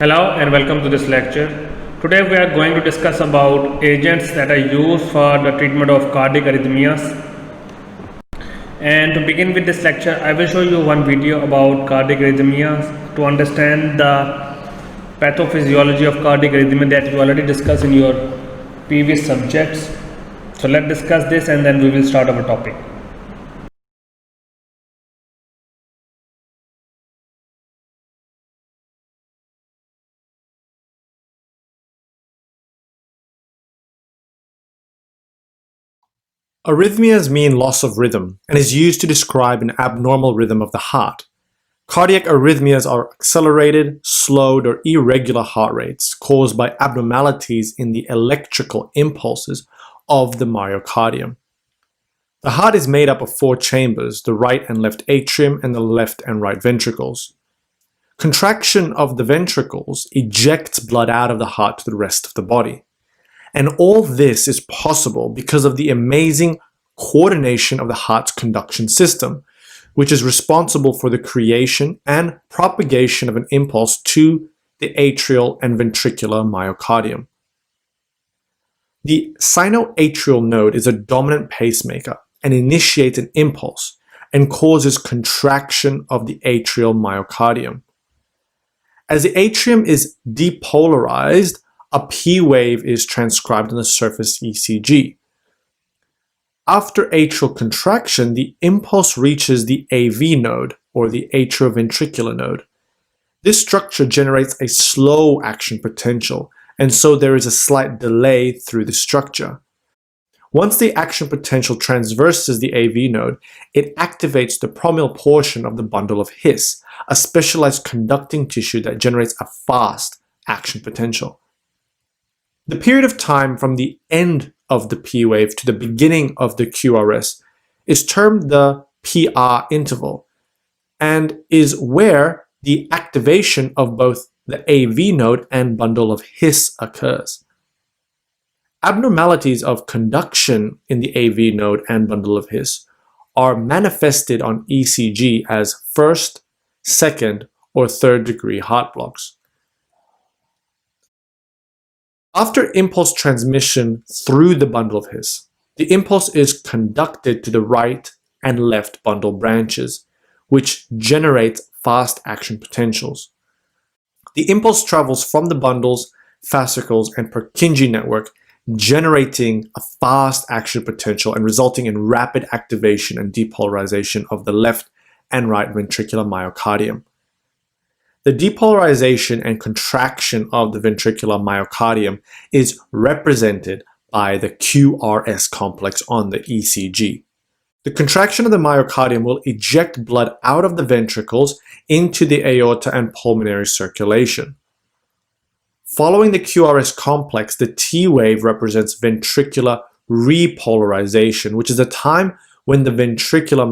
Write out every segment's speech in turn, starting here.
Hello and welcome to this lecture. Today we are going to discuss about agents that are used for the treatment of cardiac arrhythmias. And to begin with this lecture, I will show you one video about cardiac arrhythmias to understand the pathophysiology of cardiac arrhythmia that you already discussed in your previous subjects. So let's discuss this and then we will start our topic. Arrhythmias mean loss of rhythm and is used to describe an abnormal rhythm of the heart. Cardiac arrhythmias are accelerated, slowed, or irregular heart rates caused by abnormalities in the electrical impulses of the myocardium. The heart is made up of four chambers, the right and left atrium and the left and right ventricles. Contraction of the ventricles ejects blood out of the heart to the rest of the body. And all this is possible because of the amazing coordination of the heart's conduction system, which is responsible for the creation and propagation of an impulse to the atrial and ventricular myocardium. The sinoatrial node is a dominant pacemaker and initiates an impulse and causes contraction of the atrial myocardium. As the atrium is depolarized, a P wave is transcribed on the surface ECG. After atrial contraction, the impulse reaches the AV node, or the atrioventricular node. This structure generates a slow action potential, and so there is a slight delay through the structure. Once the action potential transverses the AV node, it activates the promial portion of the bundle of His, a specialized conducting tissue that generates a fast action potential. The period of time from the end of the P wave to the beginning of the QRS is termed the PR interval and is where the activation of both the AV node and bundle of His occurs. Abnormalities of conduction in the AV node and bundle of His are manifested on ECG as first, second, or third degree heart blocks. After impulse transmission through the bundle of His, the impulse is conducted to the right and left bundle branches, which generates fast action potentials. The impulse travels from the bundles, fascicles, and Purkinje network, generating a fast action potential and resulting in rapid activation and depolarization of the left and right ventricular myocardium. The depolarization and contraction of the ventricular myocardium is represented by the QRS complex on the ECG. The contraction of the myocardium will eject blood out of the ventricles into the aorta and pulmonary circulation. Following the QRS complex, the T wave represents ventricular repolarization, which is a time when the ventricular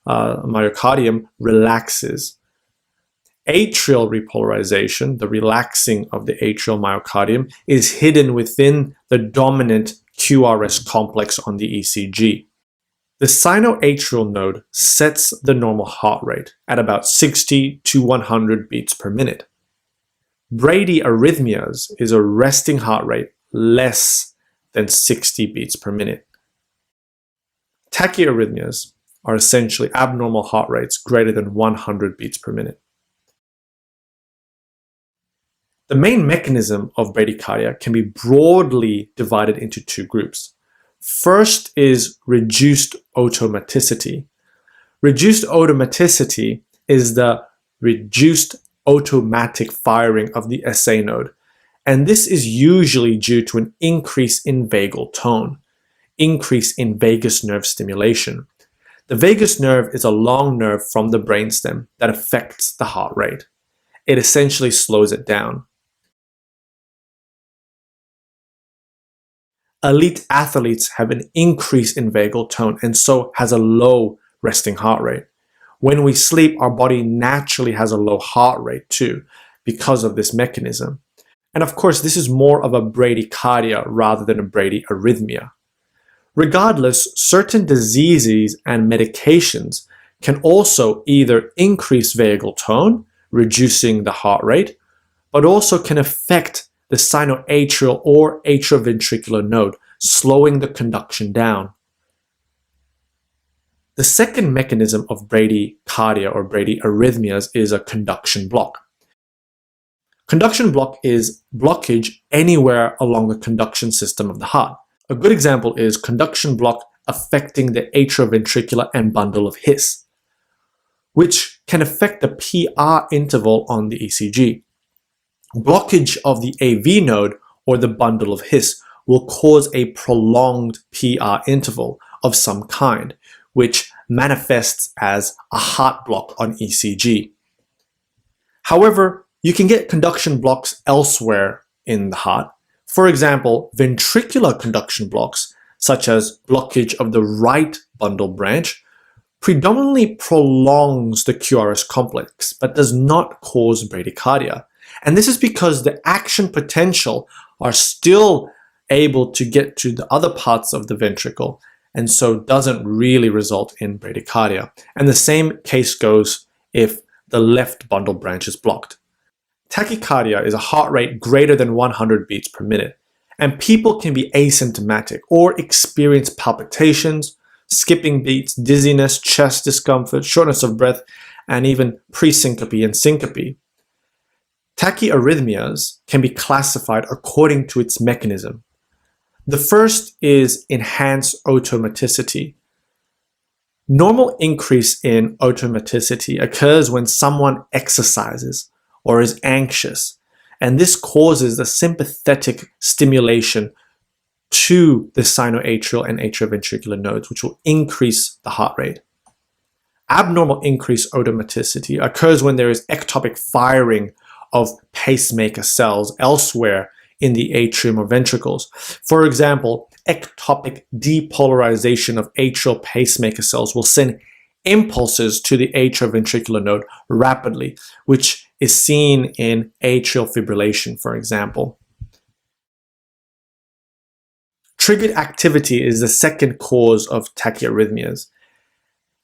myocardium relaxes. Atrial repolarization, the relaxing of the atrial myocardium, is hidden within the dominant QRS complex on the ECG. The sinoatrial node sets the normal heart rate at about 60 to 100 beats per minute. Bradycardias is a resting heart rate less than 60 beats per minute. Tachyarrhythmias are essentially abnormal heart rates greater than 100 beats per minute. The main mechanism of bradycardia can be broadly divided into two groups. First is reduced automaticity. Reduced automaticity is the reduced automatic firing of the SA node, and this is usually due to an increase in vagal tone, increase in vagus nerve stimulation. The vagus nerve is a long nerve from the brainstem that affects the heart rate. It essentially slows it down. Elite athletes have an increase in vagal tone and so has a low resting heart rate. When we sleep, our body naturally has a low heart rate too because of this mechanism. And of course, this is more of a bradycardia rather than a bradyarrhythmia. Regardless, certain diseases and medications can also either increase vagal tone, reducing the heart rate, but also can affect the sinoatrial or atrioventricular node, slowing the conduction down. The second mechanism of bradycardia or bradyarrhythmias is a conduction block. Conduction block is blockage anywhere along the conduction system of the heart. A good example is conduction block affecting the atrioventricular and bundle of His, which can affect the PR interval on the ECG. Blockage of the AV node or the bundle of His will cause a prolonged PR interval of some kind, which manifests as a heart block on ECG. However, you can get conduction blocks elsewhere in the heart. For example, ventricular conduction blocks, such as blockage of the right bundle branch, predominantly prolongs the QRS complex, but does not cause bradycardia. And this is because the action potential are still able to get to the other parts of the ventricle, and so doesn't really result in bradycardia. And the same case goes if the left bundle branch is blocked. Tachycardia is a heart rate greater than 100 beats per minute, and people can be asymptomatic or experience palpitations, skipping beats, dizziness, chest discomfort, shortness of breath, and even presyncope and syncope. Tachyarrhythmias can be classified according to its mechanism. The first is enhanced automaticity. Normal increase in automaticity occurs when someone exercises or is anxious, and this causes the sympathetic stimulation to the sinoatrial and atrioventricular nodes, which will increase the heart rate. Abnormal increased automaticity occurs when there is ectopic firing of pacemaker cells elsewhere in the atrium or ventricles. For example, ectopic depolarization of atrial pacemaker cells will send impulses to the atrioventricular node rapidly, which is seen in atrial fibrillation, for example. Triggered activity is the second cause of tachyarrhythmias.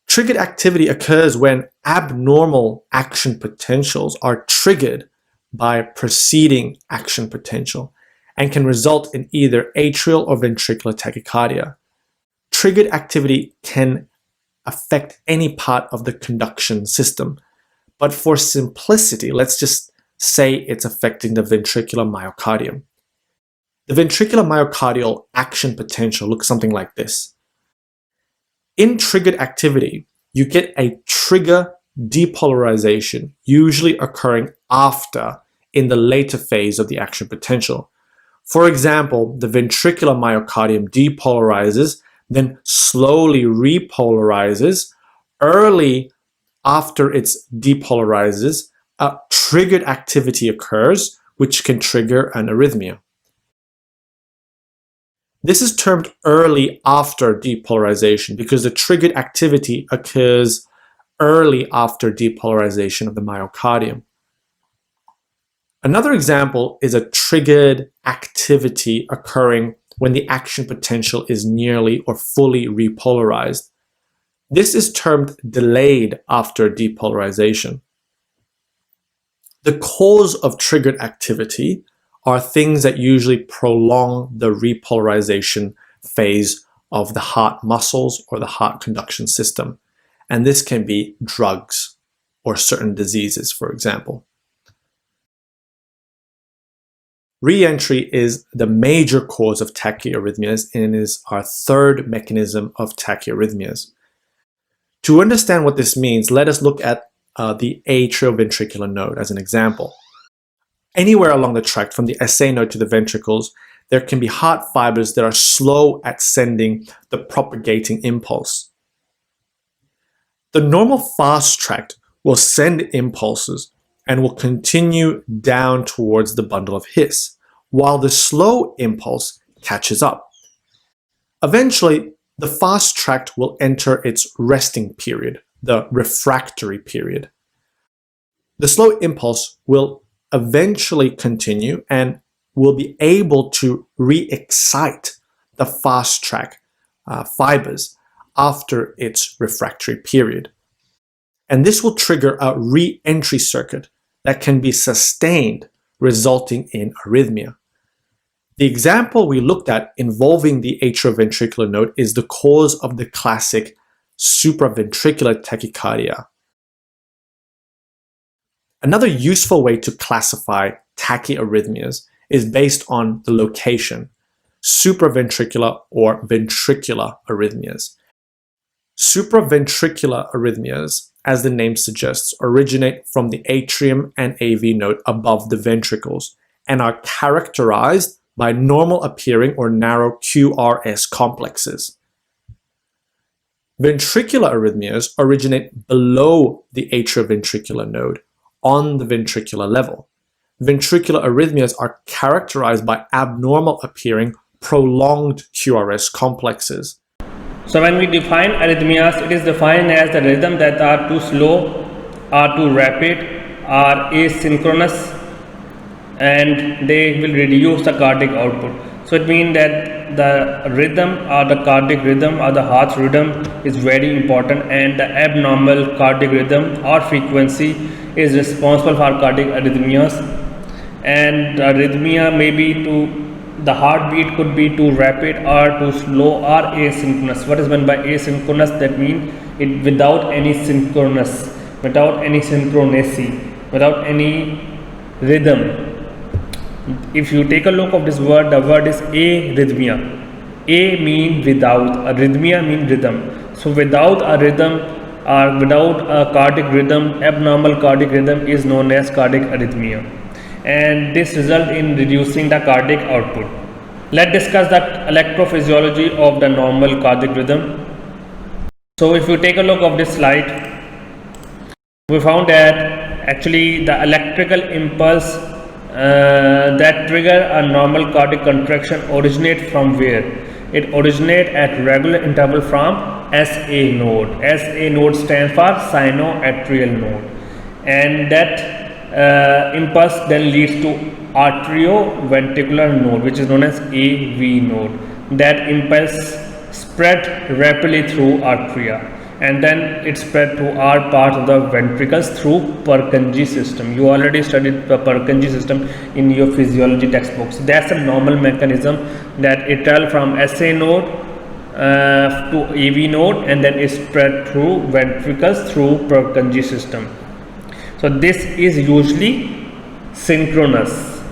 Triggered activity occurs when abnormal action potentials are triggered by preceding action potential and can result in either atrial or ventricular tachycardia. Triggered activity can affect any part of the conduction system, but for simplicity, let's just say it's affecting the ventricular myocardium. The ventricular myocardial action potential looks something like this. In triggered activity, you get a trigger depolarization, usually occurring after in the later phase of the action potential. For example, the ventricular myocardium depolarizes, then slowly repolarizes. Early after it depolarizes, a triggered activity occurs, which can trigger an arrhythmia. This is termed early after depolarization because the triggered activity occurs early after depolarization of the myocardium. Another example is a triggered activity occurring when the action potential is nearly or fully repolarized. This is termed delayed after depolarization. The cause of triggered activity are things that usually prolong the repolarization phase of the heart muscles or the heart conduction system. And this can be drugs or certain diseases, for example. Re-entry is the major cause of tachyarrhythmias and is our third mechanism of tachyarrhythmias. To understand what this means, let us look at the atrioventricular node as an example. Anywhere along the tract from the SA node to the ventricles, there can be heart fibers that are slow at sending the propagating impulse. The normal fast tract will send impulses and will continue down towards the bundle of His, while the slow impulse catches up. Eventually, the fast tract will enter its resting period, the refractory period. The slow impulse will eventually continue and will be able to re-excite the fast tract fibers after its refractory period. And this will trigger a re-entry circuit that can be sustained resulting in arrhythmia. The example we looked at involving the atrioventricular node is the cause of the classic supraventricular tachycardia. Another useful way to classify tachyarrhythmias is based on the location, supraventricular or ventricular arrhythmias. Supraventricular arrhythmias, as the name suggests, originate from the atrium and AV node above the ventricles and are characterized by normal appearing or narrow QRS complexes. Ventricular arrhythmias originate below the atrioventricular node on the ventricular level. Ventricular arrhythmias are characterized by abnormal appearing prolonged QRS complexes. So when we define arrhythmias, it is defined as the rhythm that are too slow, are too rapid, are asynchronous, and they will reduce the cardiac output. So it means that the rhythm or the cardiac rhythm or the heart's rhythm is very important, and the abnormal cardiac rhythm or frequency is responsible for cardiac arrhythmias. And the arrhythmia may be the heartbeat could be too rapid or too slow or asynchronous. What is meant by asynchronous? That means it without any synchronous, without any synchronicity, without any rhythm. If you take a look of this word, the word is arrhythmia. A mean without, arrhythmia mean rhythm. So without a rhythm or without a cardiac rhythm, abnormal cardiac rhythm is known as cardiac arrhythmia, and this result in reducing the cardiac output. Let's discuss the electrophysiology of the normal cardiac rhythm. So if you take a look of this slide, we found that actually the electrical impulse that trigger a normal cardiac contraction originate from where? It originate at regular interval from SA node. SA node stands for sinoatrial node, and that impulse then leads to arterioventricular node, which is known as AV node. That impulse spread rapidly through arteria, and then it spread to all parts of the ventricles through Purkinje system. You already studied the Purkinje system in your physiology textbooks. That's a normal mechanism, that it travels from SA node to AV node, and then it spread through ventricles through Purkinje system. So this is usually synchronous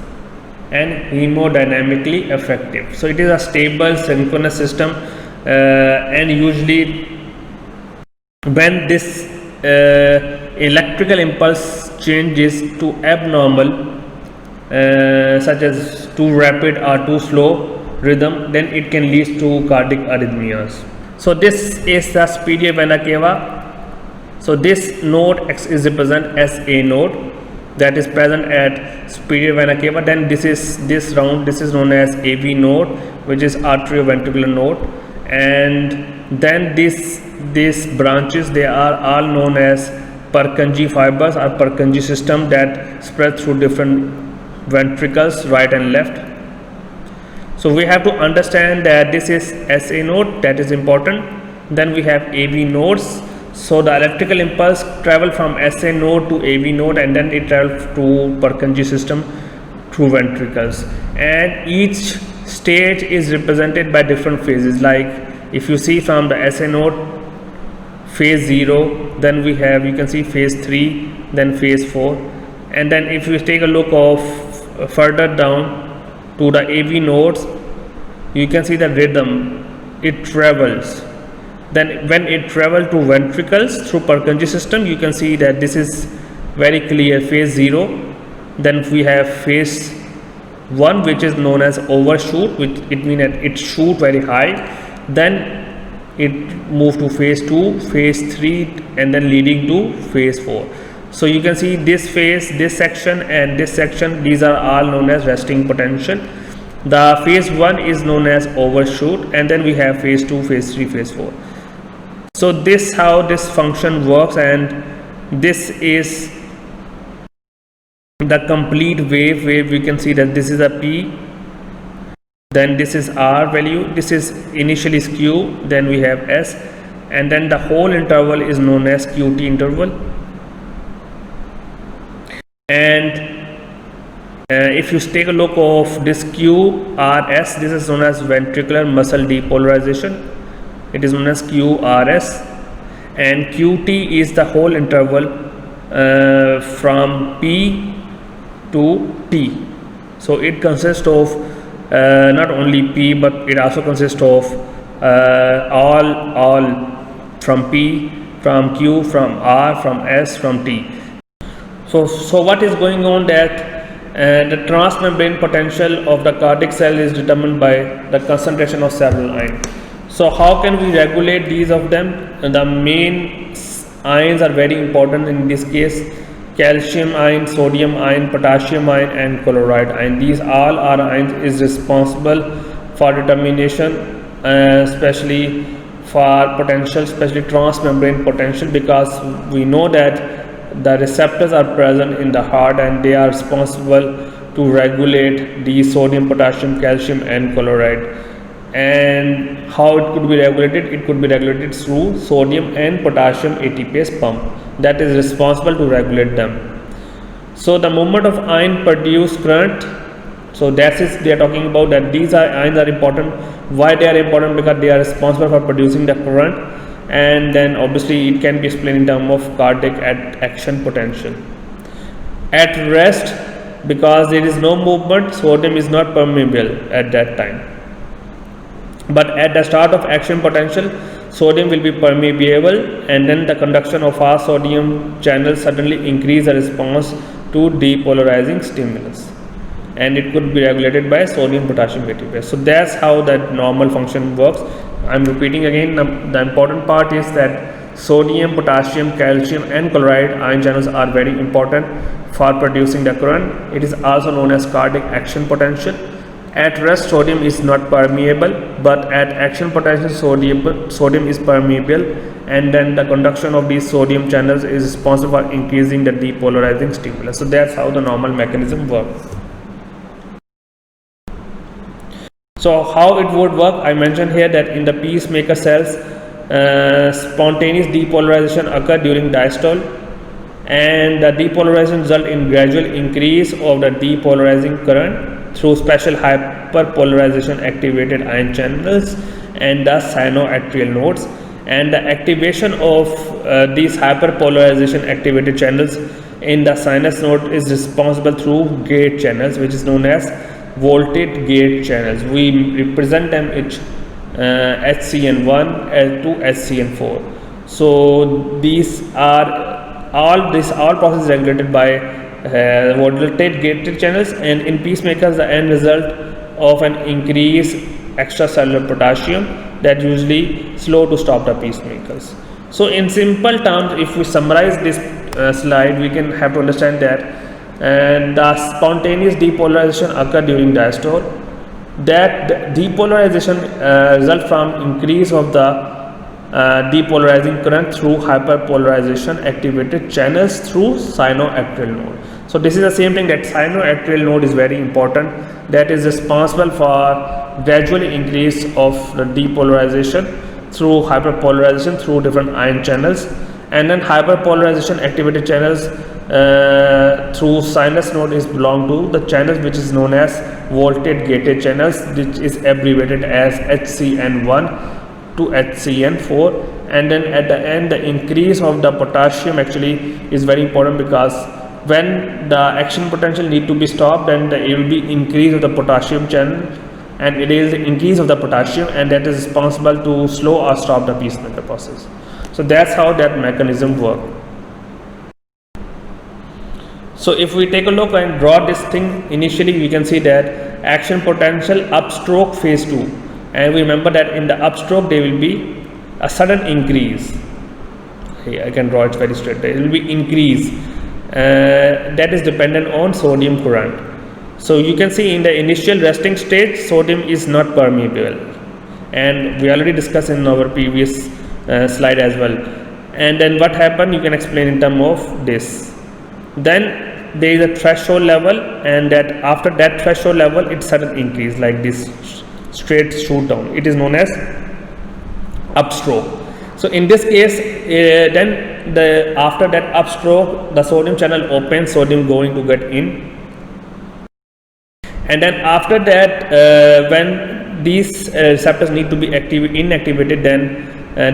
and hemodynamically effective. So it is a stable synchronous system, and usually when this electrical impulse changes to abnormal, such as too rapid or too slow rhythm, then it can lead to cardiac arrhythmias. So this is the superior vena cava. So this node is represent as a node that is present at superior vena cava. Then this is known as AV node, which is arterioventricular node, and then these branches, they are all known as Purkinje fibers or Purkinje system that spread through different ventricles, right and left. So we have to understand that this is SA node, that is important. Then we have AV nodes. So the electrical impulse travel from SA node to AV node, and then it travels to Purkinje system through ventricles, and each stage is represented by different phases. Like if you see from the SA node, phase 0, then we have, you can see phase 3, then phase 4, and then if you take a look of further down to the AV nodes, you can see the rhythm, it travels. Then when it travels to ventricles through Purkinje system, you can see that this is very clear, phase 0. Then we have phase 1, which is known as overshoot, which it means that it shoot very high. Then it moved to phase 2, phase 3, and then leading to phase 4. So you can see this phase, this section and this section, these are all known as resting potential. The phase 1 is known as overshoot, and then we have phase 2, phase 3, phase 4. So this how this function works, and this is the complete wave where we can see that this is a P, then this is R value, this is initially is Q, then we have S, and then the whole interval is known as QT interval. And If you take a look of this QRS, this is known as ventricular muscle depolarization. It is known as QRS, and QT is the whole interval from P to T. So it consists of not only P, but it also consists of all from P, from Q, from R, from S, from T. So what is going on that the transmembrane potential of the cardiac cell is determined by the concentration of several ions. So how can we regulate these of them? And the main ions are very important in this case: calcium ion, sodium ion, potassium ion, and chloride ion. These all are ions is responsible for determination, especially for potential, especially transmembrane potential, because we know that the receptors are present in the heart and they are responsible to regulate the sodium, potassium, calcium, and chloride. And how it could be regulated? It could be regulated through sodium and potassium ATPase pump that is responsible to regulate them. So the movement of ion produce current. So that is, they are talking about that these ions are important. Why they are important? Because they are responsible for producing the current, and then obviously it can be explained in terms of cardiac action potential. At rest, because there is no movement, sodium is not permeable at that time. But at the start of action potential, sodium will be permeable, and then the conduction of our sodium channels suddenly increase the response to depolarizing stimulus, and it could be regulated by sodium potassium ATPase. So that's how that normal function works. I'm repeating again, the important part is that sodium, potassium, calcium, and chloride ion channels are very important for producing the current. It is also known as cardiac action potential. At rest, sodium is not permeable, but at action potential, sodium is permeable, and then the conduction of these sodium channels is responsible for increasing the depolarizing stimulus. So that's how the normal mechanism works. So how it would work? I mentioned here that in the pacemaker cells, spontaneous depolarization occur during diastole, and the depolarization result in gradual increase of the depolarizing current through special hyperpolarization activated ion channels and the sinoatrial nodes. And the activation of these hyperpolarization activated channels in the sinus node is responsible through gate channels, which is known as voltage gate channels. We represent them as HCN1, L2, HCN4. So these are all processes regulated by voltage gated channels, and in pacemakers the end result of an increased extracellular potassium that usually slow to stop the pacemakers. So in simple terms, if we summarize this slide, we can have to understand that the spontaneous depolarization occur during diastole. That depolarization result from increase of the depolarizing current through hyperpolarization activated channels through sinoatrial node. So this is the same thing, that sinoatrial node is very important, that is responsible for gradual increase of the depolarization through hyperpolarization through different ion channels, and then hyperpolarization activated channels through sinus node is belong to the channels which is known as voltage gated channels, which is abbreviated as HCN1 to HCN4. And then at the end, the increase of the potassium actually is very important, because when the action potential need to be stopped, then it will be increase of the potassium channel, and it is the increase of the potassium, and that is responsible to slow or stop the pacemaker process. So that's how that mechanism works. So if we take a look and draw this thing, initially we can see that action potential upstroke phase 2, and we remember that in the upstroke there will be a sudden increase. Here I can draw it very straight. There will be increase that is dependent on sodium current. So you can see in the initial resting state, sodium is not permeable, and we already discussed in our previous slide as well. And then what happened, you can explain in terms of this. Then there is a threshold level, and that after that threshold level it sudden increase like this straight shoot down. It is known as upstroke. So in this case, then after that upstroke, the sodium channel opens, sodium going to get in, and then after that when these receptors need to be inactivated, then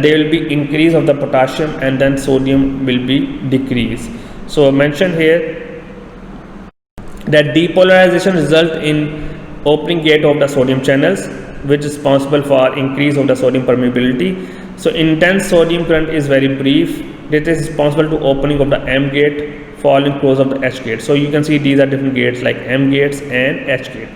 there will be increase of the potassium and then sodium will be decreased. So mentioned here that depolarization result in opening gate of the sodium channels, which is responsible for increase of the sodium permeability. So intense sodium current is very brief. It is responsible to opening of the M gate, following close of the H gate. So you can see these are different gates like M gates and H gate.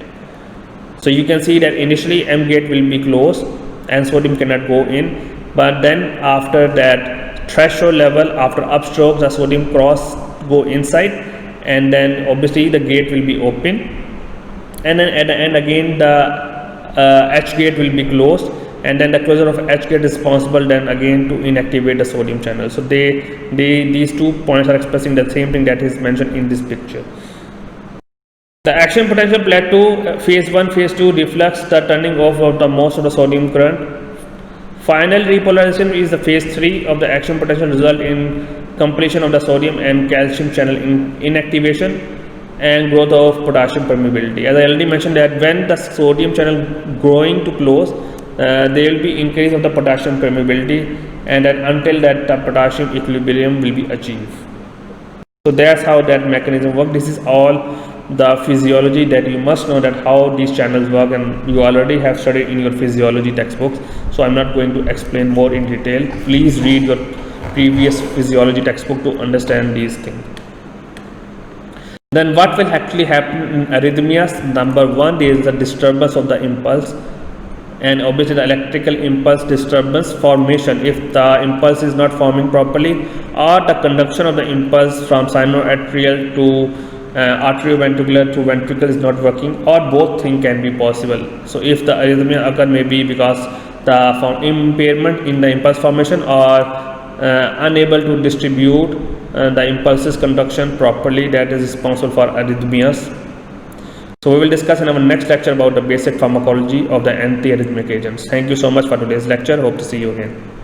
So you can see that initially M gate will be closed and sodium cannot go in, but then after that threshold level, after upstroke, the sodium cross go inside, and then obviously the gate will be open, and then at the end again the H gate will be closed, and then the closure of H gate is responsible then again to inactivate the sodium channel. So these 2 points are expressing the same thing that is mentioned in this picture. The action potential plateau, phase 1, phase 2 reflects the turning off of the most of the sodium current. Final repolarization is the phase 3 of the action potential, result in completion of the sodium and calcium channel inactivation and growth of potassium permeability. As I already mentioned that when the sodium channel growing to close, there will be increase of the potassium permeability, and then until that the potassium equilibrium will be achieved. So that's how that mechanism works. This is all the physiology that you must know, that how these channels work, and you already have studied in your physiology textbooks, so I'm not going to explain more in detail. Please read your previous physiology textbook to understand these things. Then what will actually happen in arrhythmias? Number 1, there is a disturbance of the impulse, and obviously the electrical impulse disturbance formation if the impulse is not forming properly, or the conduction of the impulse from sinoatrial to arterioventricular to ventricle is not working, or both things can be possible. So if the arrhythmia occur, maybe because the impairment in the impulse formation, or unable to distribute the impulses conduction properly, that is responsible for arrhythmias. So we will discuss in our next lecture about the basic pharmacology of the antiarrhythmic agents. Thank you so much for today's lecture. Hope to see you again.